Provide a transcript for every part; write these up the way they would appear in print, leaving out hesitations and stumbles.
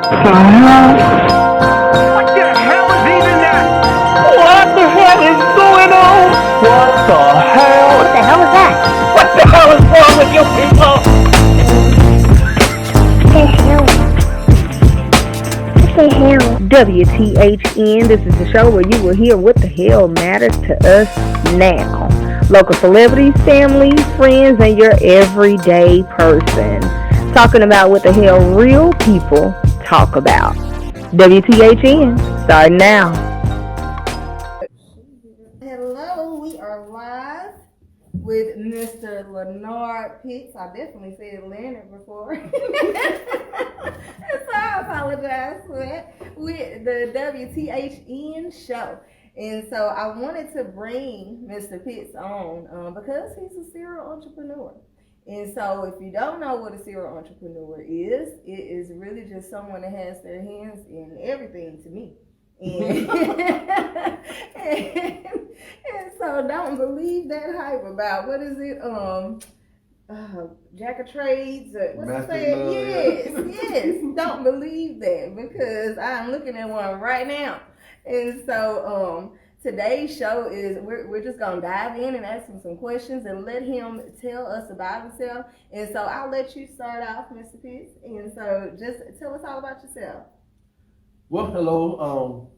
What the hell is even that? What the hell is going on? What the hell? What the hell is that? What the hell is wrong with you people? What the hell? WTHN, this is the show where you will hear what the hell matters to us now. Local celebrities, family, friends, and your everyday person. Talking about what the hell real people talk about. WTHN, starting now. Hello, we are live with Mr. Leonard Pitts. I definitely said Leonard before. So I apologize for that. With the WTHN show. And so I wanted to bring Mr. Pitts on because he's a serial entrepreneur. And so if you don't know what a serial entrepreneur is, it is really just someone that has their hands in everything to me. And, and so don't believe that hype about, what is it, Jack of Trades, what's it saying? Yes, don't believe that, because I'm looking at one right now. And so today's show is, we're just going to dive in and ask him some questions and let him tell us about himself. And so I'll let you start off, Mr. Pitts. And so just tell us all about yourself. Well, hello,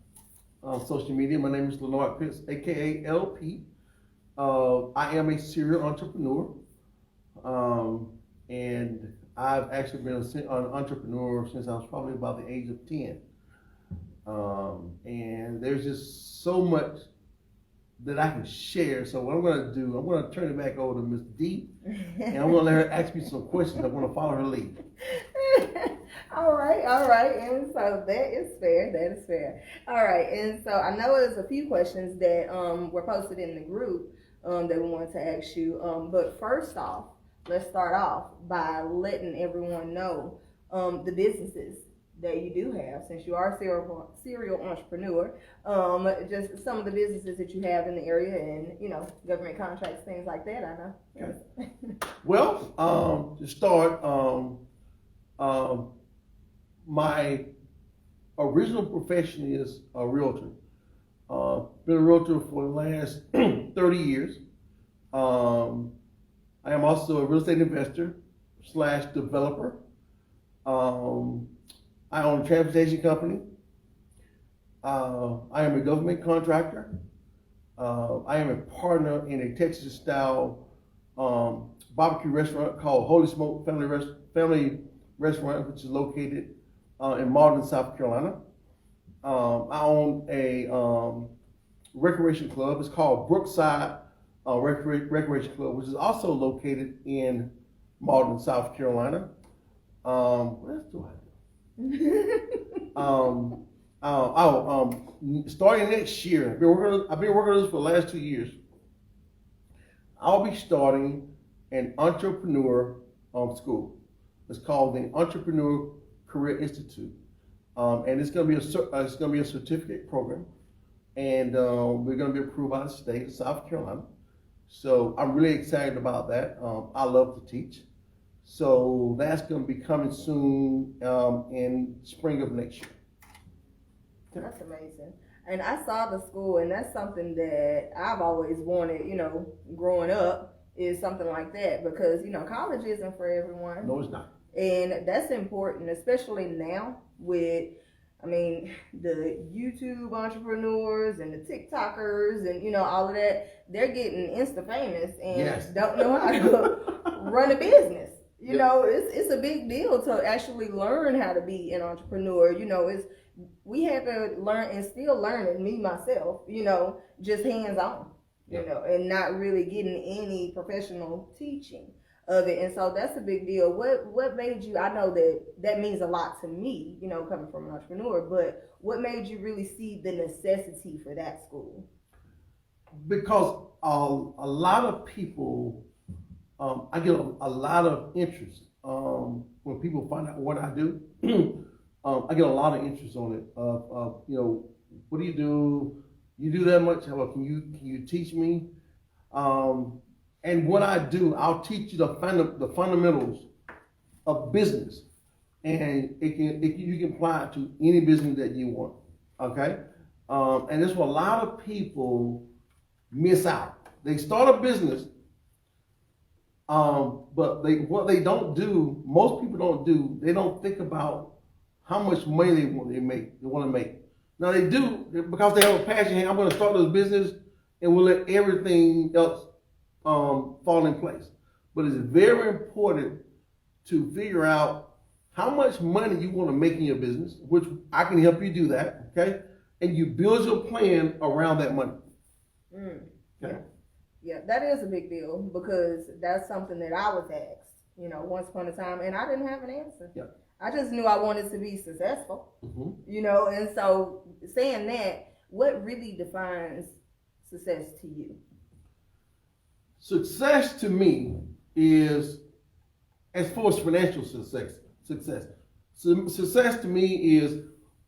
on social media. My name is Leonard Pitts, aka LP. I am a serial entrepreneur, and I've actually been an entrepreneur since I was probably about the age of 10. And there's just so much that I can share. So what I'm going to do, I'm going to turn it back over to Ms. D, and I'm going to let her ask me some questions. I'm going to follow her lead. All right. And so that is fair. All right. And so I know there's a few questions that were posted in the group that we wanted to ask you. But first off, let's start off by letting everyone know the businesses that you do have, since you are a serial entrepreneur, just some of the businesses that you have in the area, and government contracts, things like that. I know. Okay. Well, to start, my original profession is a realtor. Been a realtor for the last 30 years. I am also a real estate investor / developer. I own a transportation company. I am a government contractor. I am a partner in a Texas-style barbecue restaurant called Holy Smoke Family Restaurant, which is located in Malden, South Carolina. I own a recreation club. It's called Brookside Recreation Club, which is also located in Malden, South Carolina. What else do I do? Starting next year, I've been working on this for the last 2 years. I'll be starting an entrepreneur school. It's called the Entrepreneurial Career Institute, and it's going to be a certificate program, and we're going to be approved by the state of South Carolina. So I'm really excited about that. I love to teach. So that's going to be coming soon in spring of next year. That's amazing. And I saw the school, and that's something that I've always wanted, growing up, is something like that, because, college isn't for everyone. No, it's not. And that's important, especially now with, the YouTube entrepreneurs and the TikTokers and, all of that. They're getting Insta famous and don't know how to run a business. It's a big deal to actually learn how to be an entrepreneur. We had to learn, and still learning, me myself, just hands-on, and not really getting any professional teaching of it. And so that's a big deal. What made you, I know that means a lot to me, coming from an entrepreneur, but what made you really see the necessity for that school? Because a lot of people, I get a lot of interest when people find out what I do. I get a lot of interest on it. What do you do? You do that much? Well, can you teach me? And what I do, I'll teach you the fundamentals of business. and you can apply it to any business that you want. Okay, and that's what a lot of people miss out. They start a business, but what they don't do, most people don't do, they don't think about how much money they want to make. Now they do because they have a passion. Hey, I'm going to start this business, and we'll let everything else fall in place. But it's very important to figure out how much money you want to make in your business, which I can help you do that, okay? And you build your plan around that money. Okay? Yeah, that is a big deal because that's something that I was asked, once upon a time, and I didn't have an answer. Yeah. I just knew I wanted to be successful, Mm-hmm. and so saying that, what really defines success to you? Success to me is, as far as financial success. Success to me is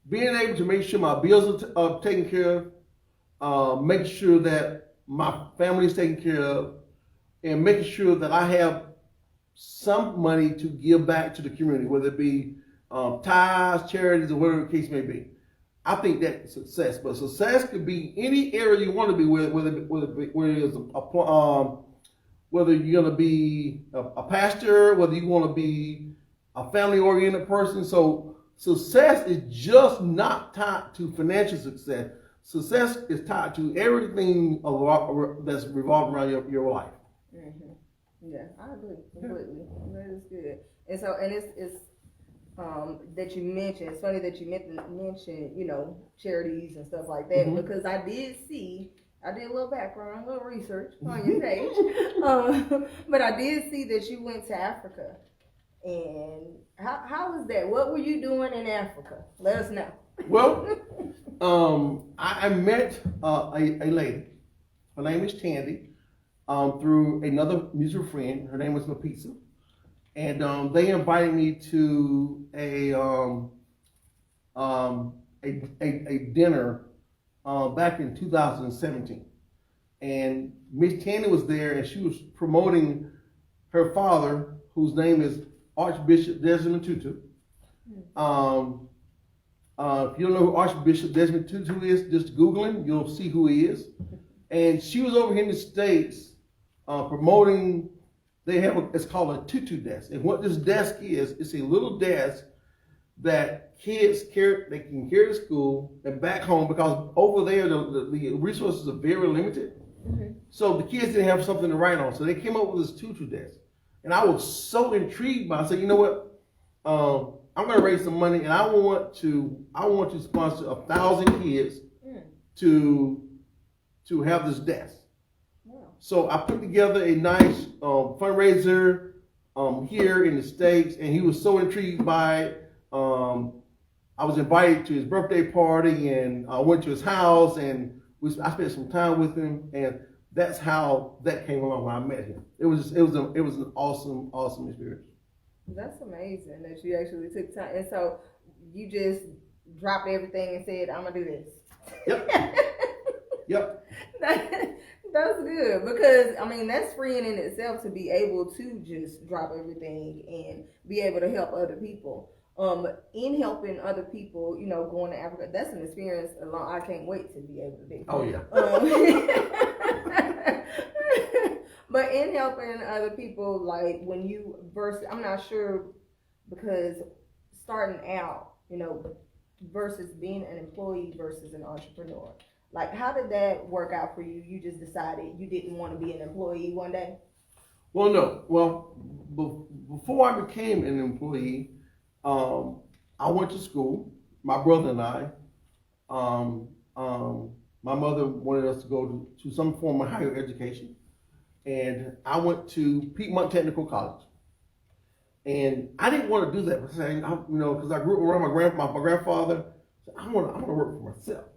being able to make sure my bills are taken care of, make sure that my family is taken care of, and making sure that I have some money to give back to the community, whether it be tithes, charities, or whatever the case may be. I think that's success. But success could be any area you want to be with, whether you're going to be a pastor, whether you want to be a family-oriented person. So success is just not tied to financial success. Success is tied to everything that's revolved around your life. Mm-hmm. Yeah, I agree completely. That is good. And so, it's that you mentioned. It's funny that you mentioned, charities and stuff like that, because I did a little background, a little research on your page, but I did see that you went to Africa. And how was that? What were you doing in Africa? Let us know. Well, I met a lady. Her name is Tandy. Through another mutual friend. Her name was Lapisa. And they invited me to a dinner back in 2017. And Miss Tandy was there, and she was promoting her father, whose name is Archbishop Desmond Tutu. If you don't know who Archbishop Desmond Tutu is, just Google him, you'll see who he is. And she was over here in the States promoting. It's called a tutu desk. And what this desk is, it's a little desk that kids they can carry to school and back home, because over there the resources are very limited. So the kids didn't have something to write on. So they came up with this tutu desk. And I was so intrigued by it. I said, you know what? I'm going to raise some money, and I want to sponsor 1,000 kids to have this desk. So I put together a nice fundraiser here in the States, and he was so intrigued by it. I was invited to his birthday party, and I went to his house, and I spent some time with him, and that's how that came along when I met him. It was an awesome experience. That's amazing that you actually took time, and so you just dropped everything and said, "I'm gonna do this." Yep. Yep. That's good, because that's freeing in itself to be able to just drop everything and be able to help other people. In helping other people, going to Africa, that's an experience I can't wait to be able to do. Oh yeah. But in helping other people, like when you I'm not sure, because starting out, versus being an employee versus an entrepreneur. Like, how did that work out for you? You just decided you didn't want to be an employee one day? Well, no. Well, before I became an employee, I went to school. My brother and I. My mother wanted us to go to some form of higher education, and I went to Piedmont Technical College. And I didn't want to do that, because I grew up around my grandfather. So I want to work for myself.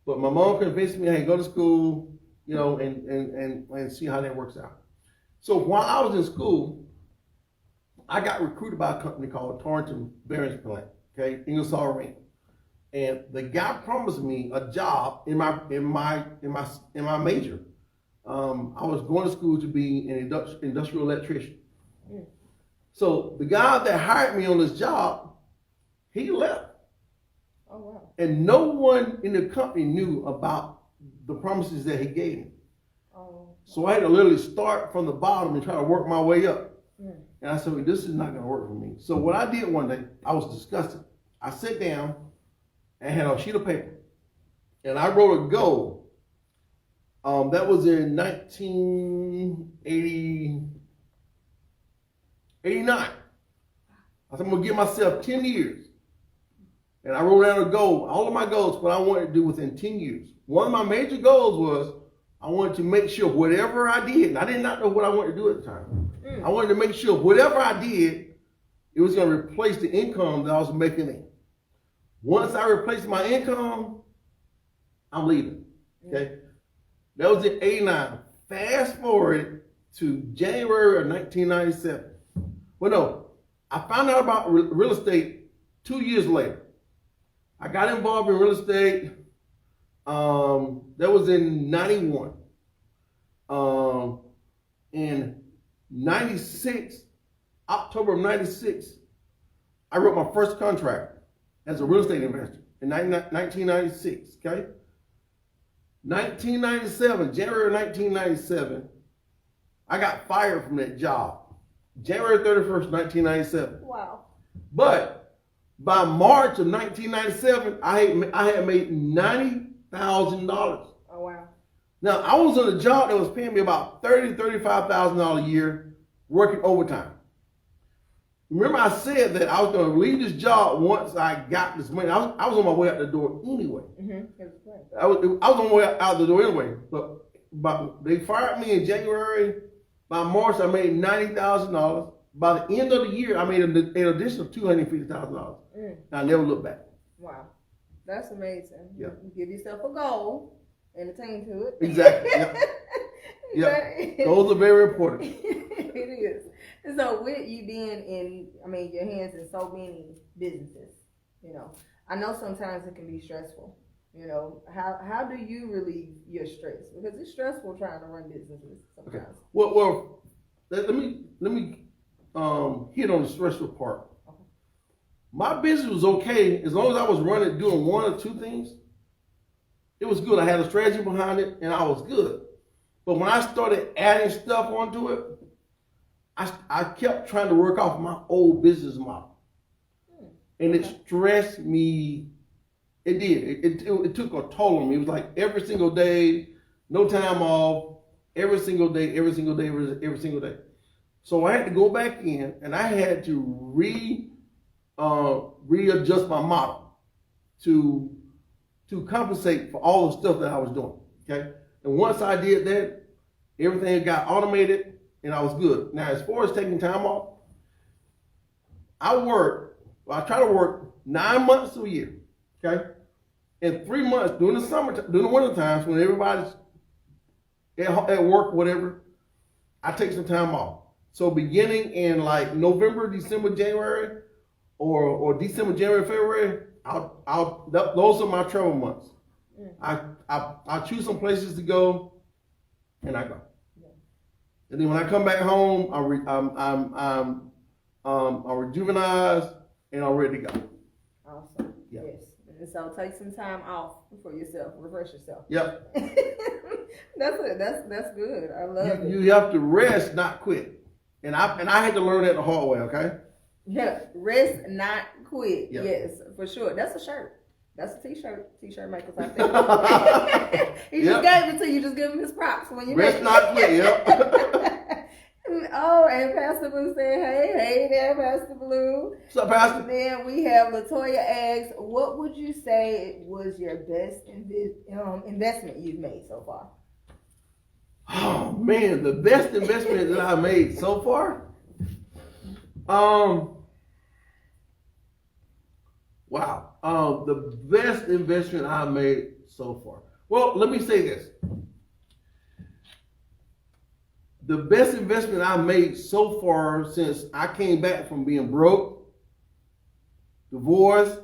But my mom convinced me, hey, go to school, and see how that works out. So while I was in school, I got recruited by a company called Torrington Bearings Plant, okay, Ingersoll Rand. And the guy promised me a job in my major. I was going to school to be an industrial electrician. So the guy that hired me on this job, he left. Oh, wow. And no one in the company knew about the promises that he gave me. Oh. So I had to literally start from the bottom and try to work my way up. And I said, well, this is not going to work for me. So what I did one day, I was disgusted. I sat down and had a sheet of paper. And I wrote a goal. That was in 1989. I said, I'm going to give myself 10 years. And I wrote down a goal. All of my goals, what I wanted to do within 10 years. One of my major goals was I wanted to make sure whatever I did, and I did not know what I wanted to do at the time. I wanted to make sure whatever I did, it was going to replace the income that I was making in. Once I replaced my income, I'm leaving. Okay? That was in 89. Fast forward to January of 1997. Well, no, I found out about real estate 2 years later. I got involved in real estate. That was in 91. In 96, October of 96, I wrote my first contract as a real estate investor in 1996, okay? 1997, January of 1997, I got fired from that job. January 31st, 1997. Wow. But by March of 1997, I had made $90,000. Oh, wow. Now, I was on a job that was paying me about $30,000 to $35,000 a year working overtime. Remember I said that I was going to leave this job once I got this money. I was on my way out the door anyway. I was on my way out the door anyway. But they fired me in January. By March, I made $90,000. By the end of the year, I made an additional $250,000. I never looked back. Wow. That's amazing. Yeah. You give yourself a goal and attain to it. Exactly. Yep. Yep. Those are very important. It is. And so with you being in, your hands in so many businesses, I know sometimes it can be stressful. How do you relieve your stress? Because it's stressful trying to run businesses sometimes. Okay. Well, let me hit on the stressful part. Okay. My business was okay as long as I was doing one or two things. It was good. I had a strategy behind it, and I was good. But when I started adding stuff onto it, I kept trying to work off my old business model. And it stressed me. It did. It took a toll on me. It was like every single day, no time off, every single day. So I had to go back in, and I had to readjust my model to compensate for all the stuff that I was doing. Okay? And once I did that, everything got automated, and I was good. Now, as far as taking time off, I try to work 9 months to a year. Okay? And 3 months during the winter times when everybody's at work, whatever, I take some time off. So beginning in like November, December, January, or December, January, February, those are my travel months. I choose some places to go, and I go. And then when I come back home, I'm rejuvenized and I'm ready to go. Awesome. Yeah. Yes. And so take some time off for yourself, refresh yourself. Yep. That's good. I love it. You have to rest, not quit. And I had to learn that the hard way, okay? Yeah. Rest, not quit. Yep. Yes, for sure. That's a shirt. That's a t-shirt. T-shirt makers out there. He just gave it to you. Just give him his props when you rest, not quit. Yep. Oh, and Pastor Blue said, hey there, Pastor Blue. What's up, Pastor? And then we have Latoya asks, what would you say was your best investment you've made so far? Oh man, the best investment that I made so far. Wow. The best investment I made so far. Well, let me say this. The best investment I made so far since I came back from being broke, divorce,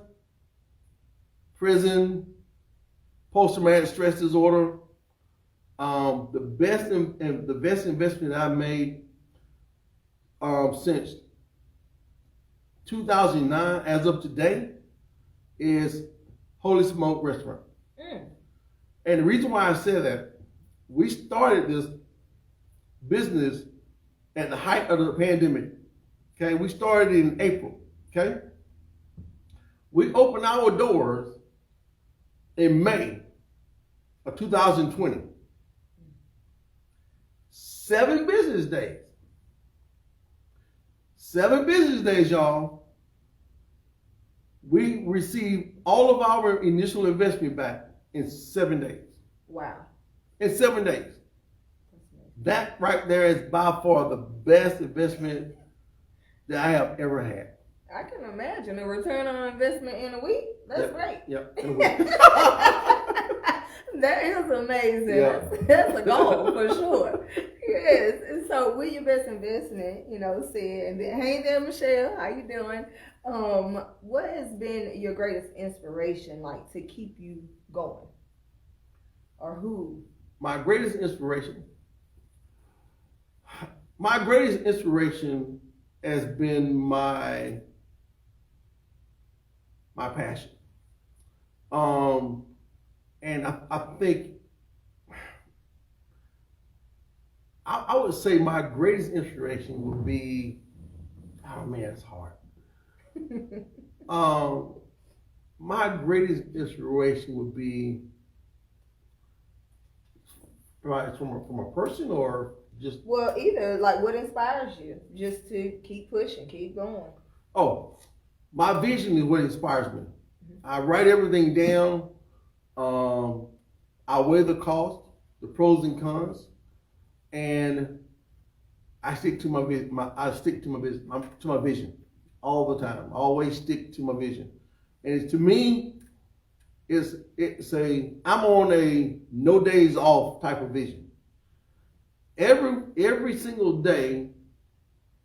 prison, post-traumatic stress disorder, the best investment I made since 2009, as of today, is Holy Smoke Restaurant. And the reason why I said that, we started this business at the height of the pandemic. Okay, we started in April. Okay, we opened our doors in May of 2020. 7 business days. 7 business days, y'all. We received all of our initial investment back in 7 days. Wow. In 7 days. That right there is by far the best investment that I have ever had. I can imagine a return on investment in a week. That's great. Yep. That is amazing. Yeah. That's a goal for sure. Yes. And so with your best investment, said, hey there, Michelle, how you doing? What has been your greatest inspiration, like, to keep you going? Or who? My greatest inspiration has been my passion. And I think I would say my greatest inspiration would be, oh man, it's hard. My greatest inspiration would be, right, from a person or just? Well, either, like, what inspires you just to keep pushing, keep going? Oh, my vision is what inspires me. I write everything down. I weigh the cost, the pros and cons, and I stick to my vision. To my vision all the time. I always stick to my vision, and to me, I'm on a no days off type of vision. Every single day,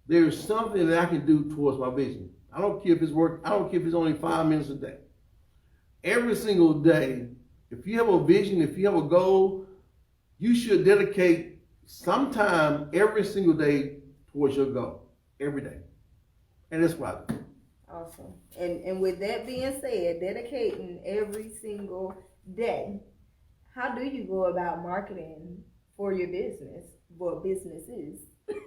there's something that I can do towards my vision. I don't care if it's work. I don't care if it's only 5 minutes a day. Every single day, if you have a vision, if you have a goal, you should dedicate some time every single day towards your goal. Every day. And that's what I do. Awesome. And with that being said, dedicating every single day, how do you go about marketing for your business? Well, businesses,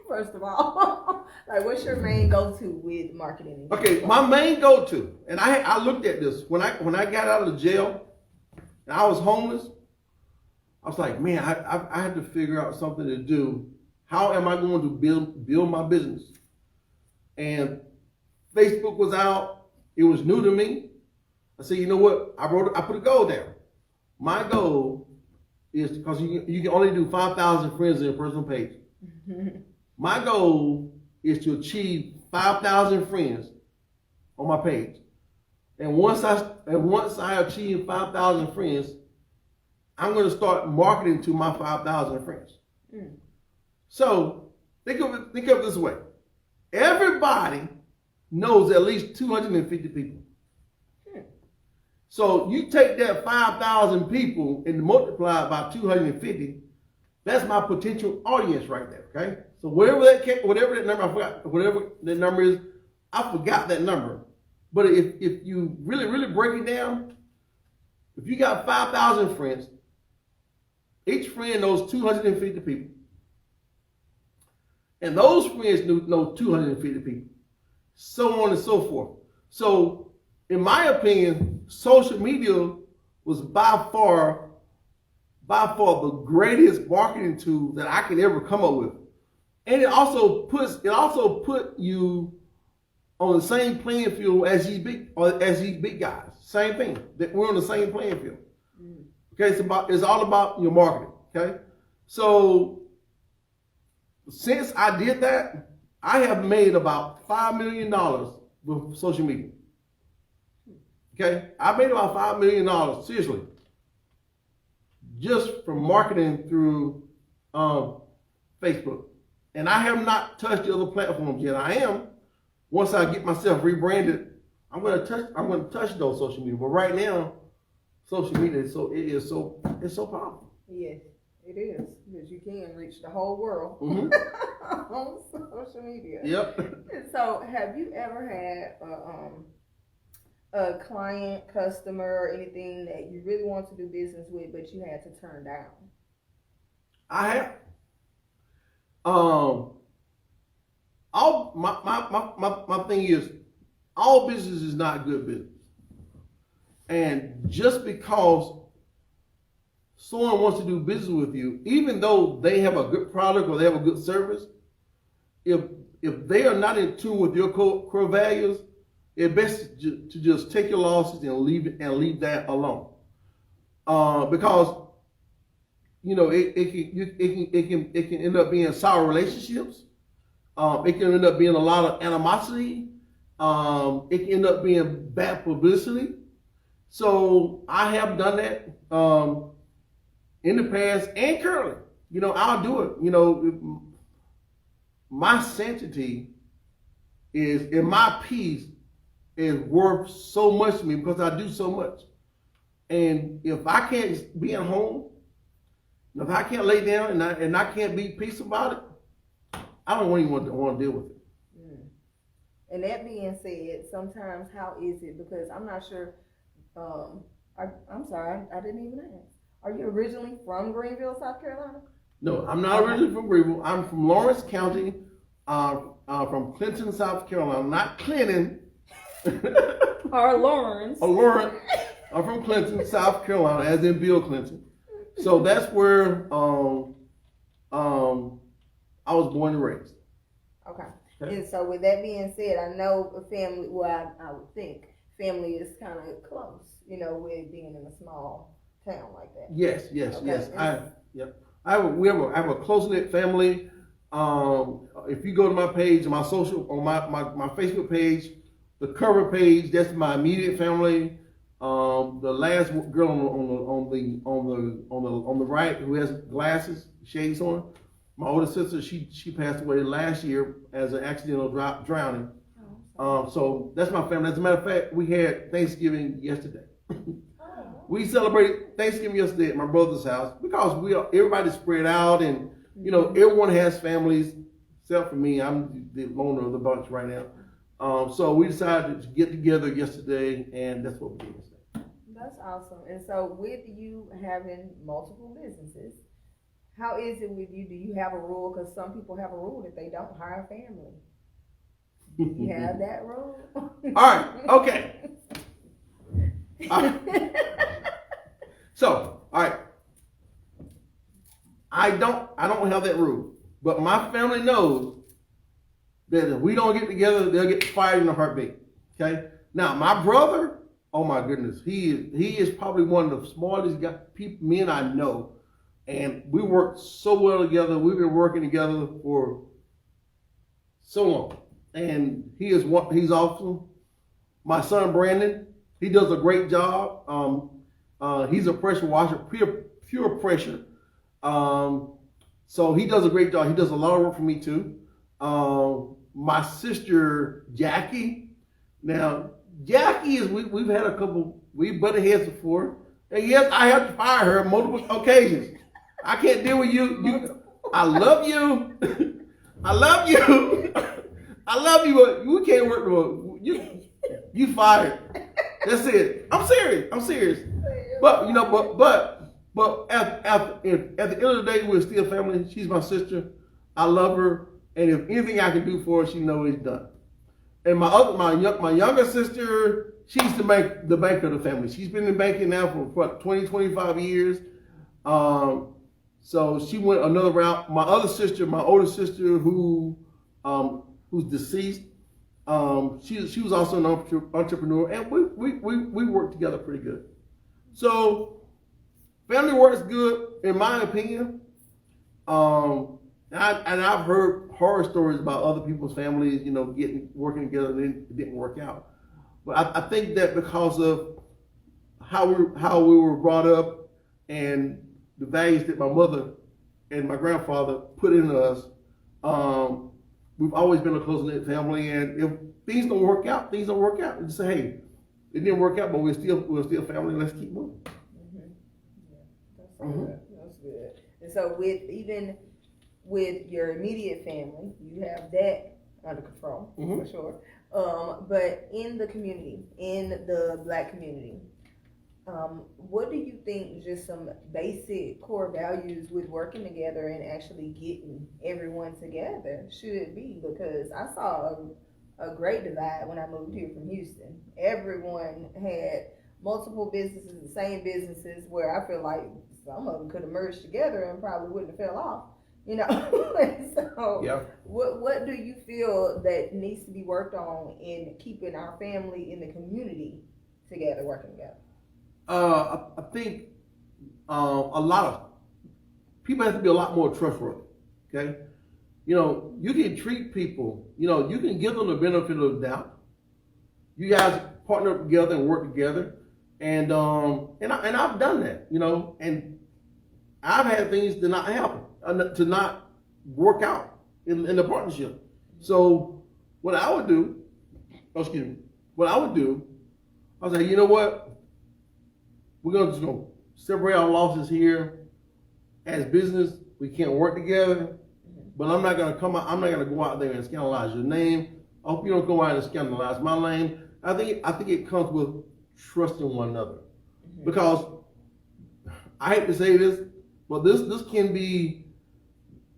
first of all. Like, what's your main go-to with marketing? Okay, my main go-to, and I looked at this when I got out of jail and I was homeless. I was like, man, I had to figure out something to do. How am I going to build my business? And Facebook was out. It was new to me. I said, you know what? I put a goal down. My goal is, because you can only do 5,000 friends on your personal page. My goal is to achieve 5,000 friends on my page. And once I achieve 5,000 friends, I'm going to start marketing to my 5,000 friends. So think of it this way. Everybody knows at least 250 people. So you take that 5,000 people and multiply it by 250, that's my potential audience right there, okay? So whatever that number, I forgot, whatever that number is, I forgot that number. But if you really, really break it down, if you got 5,000 friends, each friend knows 250 people. And those friends know 250 people. So on and so forth. So in my opinion, social media was by far the greatest marketing tool that I could ever come up with. And it also put you on the same playing field as these big guys. Same thing. That we're on the same playing field. Okay, it's all about your marketing. Okay, so since I did that, I have made about $5 million with social media. Okay, I made about $5 million, seriously, just from marketing through Facebook. And I have not touched the other platforms yet. I am. Once I get myself rebranded, I'm going to touch those social media. But right now, social media it's so powerful. Yes, It is, because you can reach the whole world Mhm. on social media. Yep. So, have you ever had a client, customer, or anything that you really want to do business with, but you had to turn down? I have. All my thing is, all business is not good business, and just because someone wants to do business with you, even though they have a good product or they have a good service, if they are not in tune with your core values, it's best to just take your losses and leave that alone. Because it can end up being sour relationships. It can end up being a lot of animosity. It can end up being bad publicity. So I have done that in the past and currently. I'll do it. My sanctity and my peace is worth so much to me because I do so much. And if I can't be at home, if I can't lay down and I can't be peaceful about it, I don't even want to deal with it. And that being said, sometimes how is it? Because I'm not sure. I'm sorry, I didn't even ask. Are you originally from Greenville, South Carolina? No, I'm not originally from Greenville. I'm from Lawrence County, from Clinton, South Carolina. Not Clinton. Or Lawrence. Or Lawrence. I'm from Clinton, South Carolina, as in Bill Clinton. So that's where I was born and raised. Okay. And so with that being said, I know a family, well, I would think family is kind of close, with being in a small town like that. Yes. Okay. We have a close-knit family. If you go to my page, my Facebook page, the cover page, that's my immediate family. The last girl on the right who has glasses, shades on, my older sister, she passed away last year as an accidental drowning. So that's my family. As a matter of fact, we had Thanksgiving yesterday. We celebrated Thanksgiving yesterday at my brother's house because everybody's spread out and everyone has families except for me. I'm the loner of the bunch right now. So we decided to get together yesterday, and that's what we did yesterday. That's awesome. And so with you having multiple businesses, how is it with you? Do you have a rule? Because some people have a rule that they don't hire family. Do you have that rule? All right. Okay. So, all right. I don't have that rule, but my family knows that if we don't get together, they'll get fired in a heartbeat. Okay. Now, my brother, oh my goodness, he is probably one of the smartest men I know, and we work so well together. We've been working together for so long, and he's awesome. My son Brandon, he does a great job. He's a pressure washer, pure pressure. So he does a great job. He does a lot of work for me too. My sister Jackie. Now Jackie is we've had we butted heads before, and yes, I have to fire her on multiple occasions. I can't deal with you. I love you. I love you. I love you, but we can't work no you fired. That's it. I'm serious. But at the end of the day, we're still family. She's my sister. I love her, and if anything I can do for her, she knows it's done. And my younger sister, she's the banker of the family. She's been in banking now for 25 years. So she went another route. My other sister, my older sister, who's deceased, she was also an entrepreneur, and we worked together pretty good. So family works good, in my opinion. And I've heard horror stories about other people's families, working together and it didn't work out. But I think that because of how we were brought up and the values that my mother and my grandfather put into us, we've always been a close-knit family. And if things don't work out, things don't work out. And just say, hey, it didn't work out, but we're still family. Let's keep moving. Mm-hmm. Yeah, that's good. That's good. And so with your immediate family, you have that under control for sure. But in the community, in the Black community, what do you think just some basic core values with working together and actually getting everyone together should be? Because I saw a great divide when I moved here from Houston. Everyone had multiple businesses, the same businesses, where I feel like some of them could have merged together and probably wouldn't have fell off, you know. So what do you feel that needs to be worked on in keeping our family in the community together, working together? I think a lot of people have to be a lot more trustworthy. Okay, you know, you can treat people. You know, you can give them the benefit of the doubt. You guys partner up together and work together, and I've done that. You know, and I've had things to not happen, to not work out in the partnership. So what I would do, I was like, you know what? We're just gonna separate our losses here. As business, we can't work together. But I'm not gonna go out there and scandalize your name. I hope you don't go out and scandalize my name. I think it comes with trusting one another. Because I hate to say this, but this can be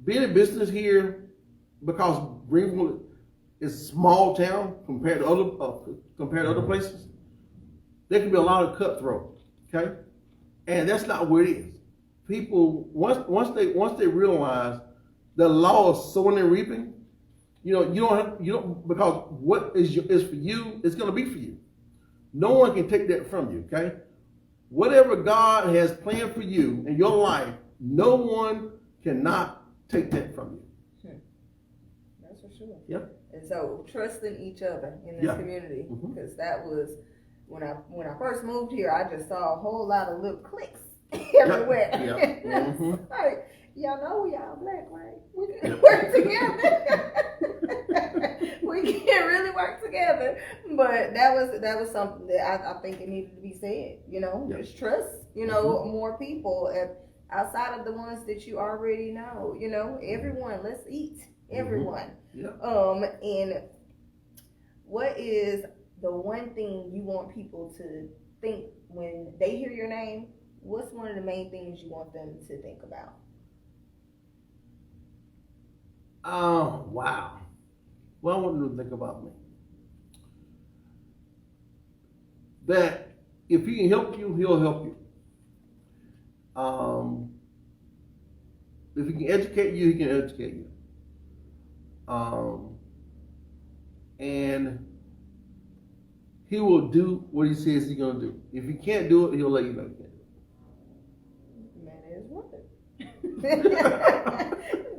being in business here, because Greenville is a small town compared to other places. There can be a lot of cutthroat. Okay, and that's not what it is. People once they realize the law of sowing and reaping, you don't because what is for you is going to be for you. No one can take that from you. Okay, whatever God has planned for you in your life, no one cannot take that from you. That's for sure. Yep. And so trusting each other in this community, because that was. When I first moved here, I just saw a whole lot of little cliques everywhere. Like, y'all know we all Black, right? We can work together. We can really work together. But that was something that I think it needed to be said. You know, just trust. You know, more people outside of the ones that you already know. You know, everyone. Let's eat. Everyone. And what is the one thing you want people to think when they hear your name? What's one of the main things you want them to think about? Oh, wow. Well, I want them to think about me. That if he can help you, he'll help you. If he can educate you, he can educate you. And he will do what he says he's going to do. If he can't do it, he'll let you know he can't do it. Man, is what?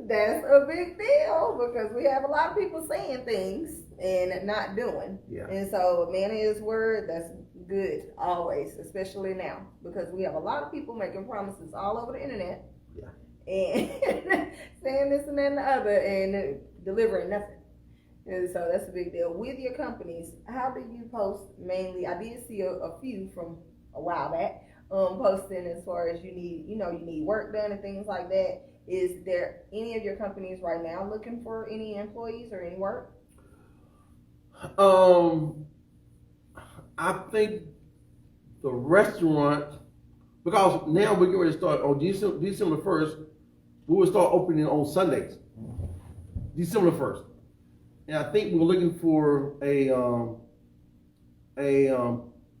That's a big deal, because we have a lot of people saying things and not doing. And so, man of his word, that's good always, especially now, because we have a lot of people making promises all over the internet and saying this and that and the other and delivering nothing. And so that's a big deal. With your companies, how do you post mainly? I did see a few from a while back posting as far as you need work done and things like that. Is there any of your companies right now looking for any employees or any work? I think the restaurant, because now we're getting ready to start on December 1st, we will start opening on Sundays. December 1st. And I think we're looking for a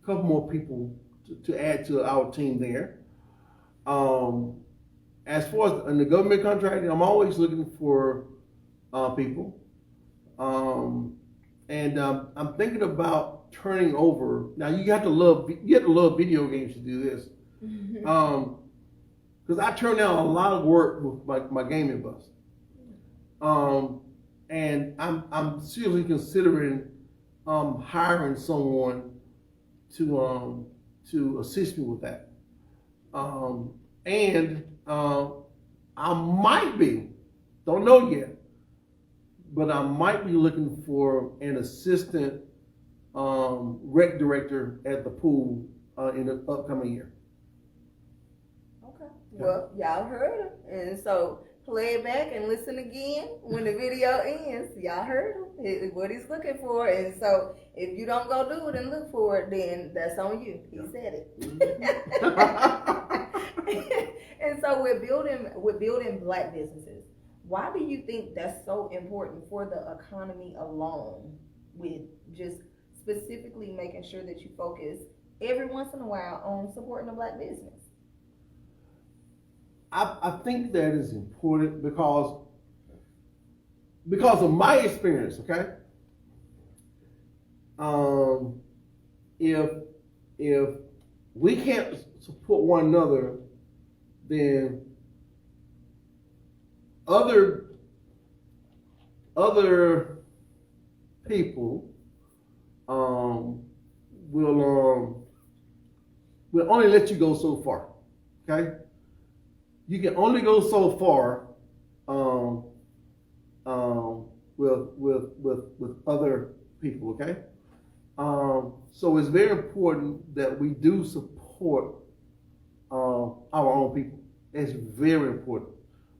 couple more people to add to our team there. As far as in the government contracting, I'm always looking for people. And I'm thinking about turning over. Now you have to love video games to do this. Because I turn down a lot of work with my gaming bus. And I'm seriously considering hiring someone to assist me with that. And I might be, don't know yet, but I might be looking for an assistant rec director at the pool in the upcoming year. Okay. Well, y'all heard him. And so play it back and listen again when the video ends. Y'all heard him, what he's looking for. And so if you don't go do it and look for it, then that's on you. He said it. And so we're building Black businesses. Why do you think that's so important for the economy alone, with just specifically making sure that you focus every once in a while on supporting a Black business? I think that is important because of my experience, okay? If we can't support one another, then other people will only let you go so far, okay? You can only go so far with other people, okay? So it's very important that we do support our own people. It's very important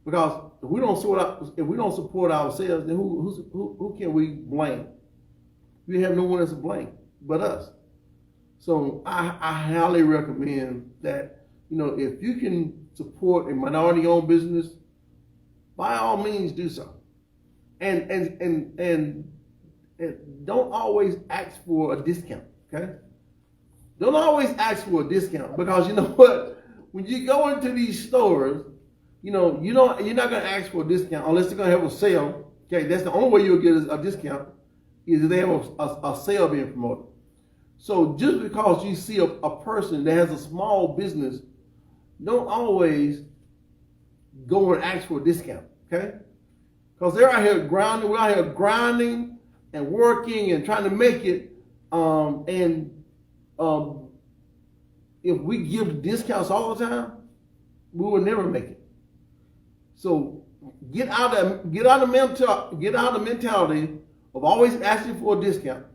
because if we don't support ourselves, then who can we blame? We have no one else to blame but us. So I highly recommend that, if you can support a minority-owned business, by all means do so. And don't always ask for a discount, okay? Don't always ask for a discount because you know what? When you go into these stores, you're not gonna ask for a discount unless they're gonna have a sale. Okay, that's the only way you'll get a discount is if they have a sale being promoted. So just because you see a person that has a small business, don't always go and ask for a discount, okay? Because they're out here grinding, we're out here grinding and working and trying to make it. If we give discounts all the time, we will never make it. So get out of the mentality of always asking for a discount.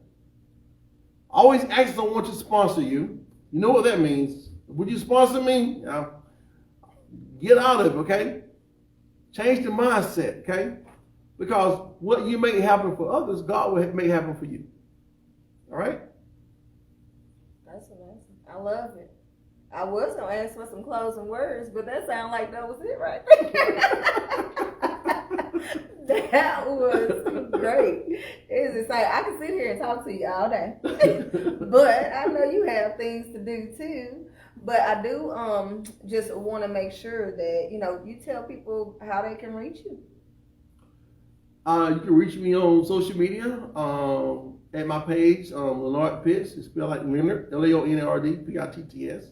Always ask someone to sponsor you. You know what that means. Would you sponsor me? Get out of it, okay? Change the mindset, okay? Because what you make happen for others, God will make happen for you. All right? That's amazing. I love it. I was going to ask for some closing words, but that sounded like that was it right there. That was great. It's just like, I can sit here and talk to you all day. But I know you have things to do too. But I do just want to make sure that, you tell people how they can reach you. You can reach me on social media at my page, Leonard Pitts. It's spelled like Leonard, Leonard Pitts.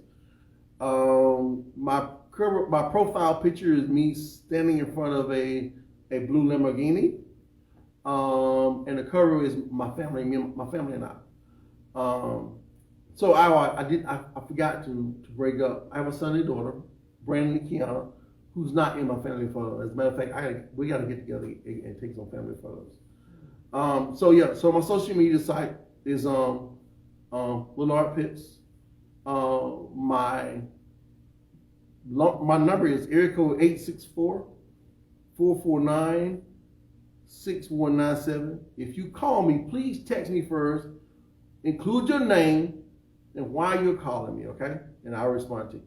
My profile picture is me standing in front of a blue Lamborghini, and the cover is my family and I. So I forgot to break up. I have a son and a daughter, Brandon and Kiana, who's not in my family photo. As a matter of fact, we got to get together and take some family photos. So my social media site is Leonard Pitts. My number is area code 864-449-6197. If you call me, please text me first. Include your name and why you're calling me, okay? And I'll respond to you.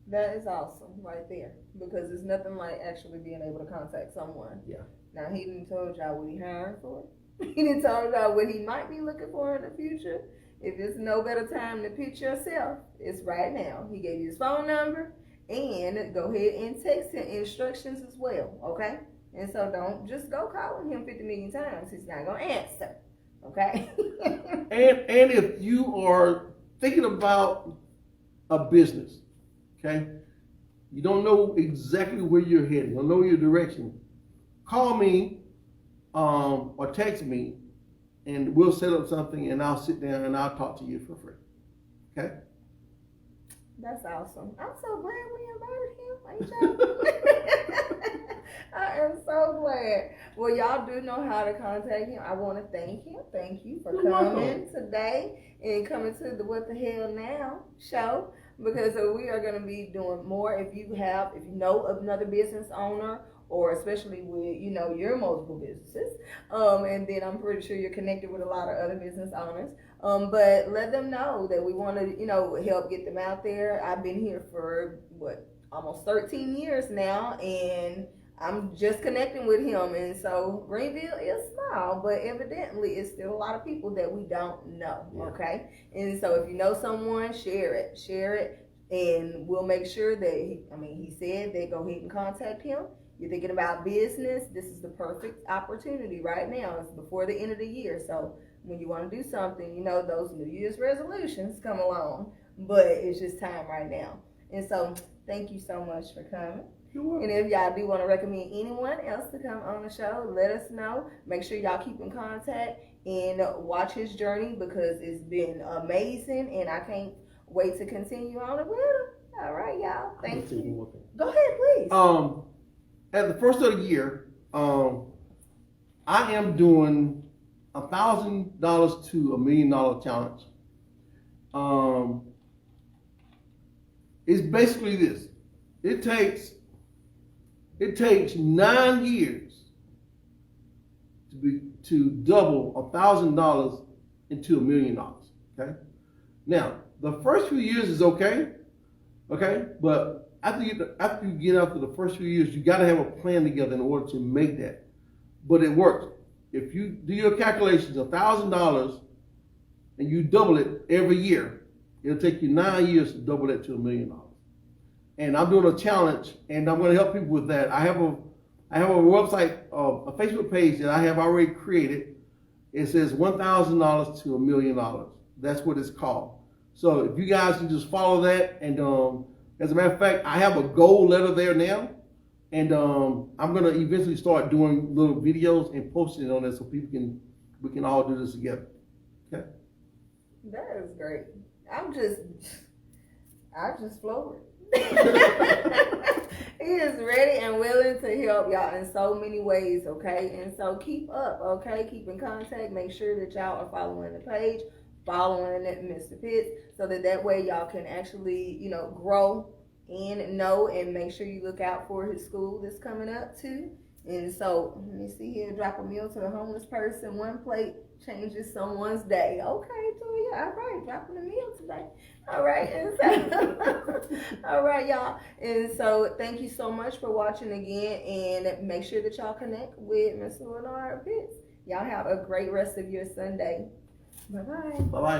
That is awesome right there, because there's nothing like actually being able to contact someone. Yeah. Now, he didn't told y'all what he hiring for. He didn't tell y'all what he might be looking for in the future. If it's no better time to pitch yourself, it's right now. He gave you his phone number, and go ahead and text him instructions as well, okay? And so don't just go calling him 50 million times. He's not going to answer, okay? And if you are thinking about a business, okay, you don't know exactly where you're heading, you don't know your direction, call me or text me, and we'll set up something, and I'll sit down and I'll talk to you for free. Okay? That's awesome. I'm so glad we invited him. Ain't y'all? I am so glad. Well, y'all do know how to contact him. I want to thank him. Thank you for coming today and coming to the What the Hell Now show, because we are going to be doing more. If you know of another business owner, or especially with, your multiple businesses, and then I'm pretty sure you're connected with a lot of other business owners. But let them know that we want to, help get them out there. I've been here for almost 13 years now, and I'm just connecting with him. And so Greenville is small, but evidently it's still a lot of people that we don't know. Yeah. Okay. And so if you know someone, share it, and we'll make sure that he said they go ahead and contact him. You're thinking about business, this is the perfect opportunity right now. It's before the end of the year. So when you want to do something, those New Year's resolutions come along, but it's just time right now. And so thank you so much for coming. And if y'all do want to recommend anyone else to come on the show, let us know. Make sure y'all keep in contact and watch his journey, because it's been amazing, and I can't wait to continue on it with him. All right, y'all. Thank you. Go ahead, please. At the first of the year, I am doing $1,000 to $1 million challenge. It's basically this. It takes 9 years to double $1,000 into $1 million. Okay. Now, the first few years is okay, but after you get after the first few years, you got to have a plan together in order to make that. But it works. If you do your calculations, $1,000, and you double it every year, it'll take you 9 years to double that to $1 million. And I'm doing a challenge, and I'm going to help people with that. I have a website, a Facebook page that I have already created. It says $1,000 to $1 million. That's what it's called. So if you guys can just follow that, and as a matter of fact, I have a goal letter there now, and I'm going to eventually start doing little videos and posting it on there so we can all do this together. Okay. That is great. I just floored. He is ready and willing to help y'all in so many ways, okay? And so keep up, okay? Keep in contact. Make sure that y'all are following the page, following Mr. Pitts, so that way y'all can actually, grow and know, and make sure you look out for his school that's coming up too. And so, let me see here, drop a meal to a homeless person. One plate changes someone's day. Okay, Toya, all right, dropping a meal today. All right, and so, all right, y'all. And so, thank you so much for watching again, and make sure that y'all connect with Mr. Leonard Pitts. Y'all have a great rest of your Sunday. Bye-bye. Bye-bye.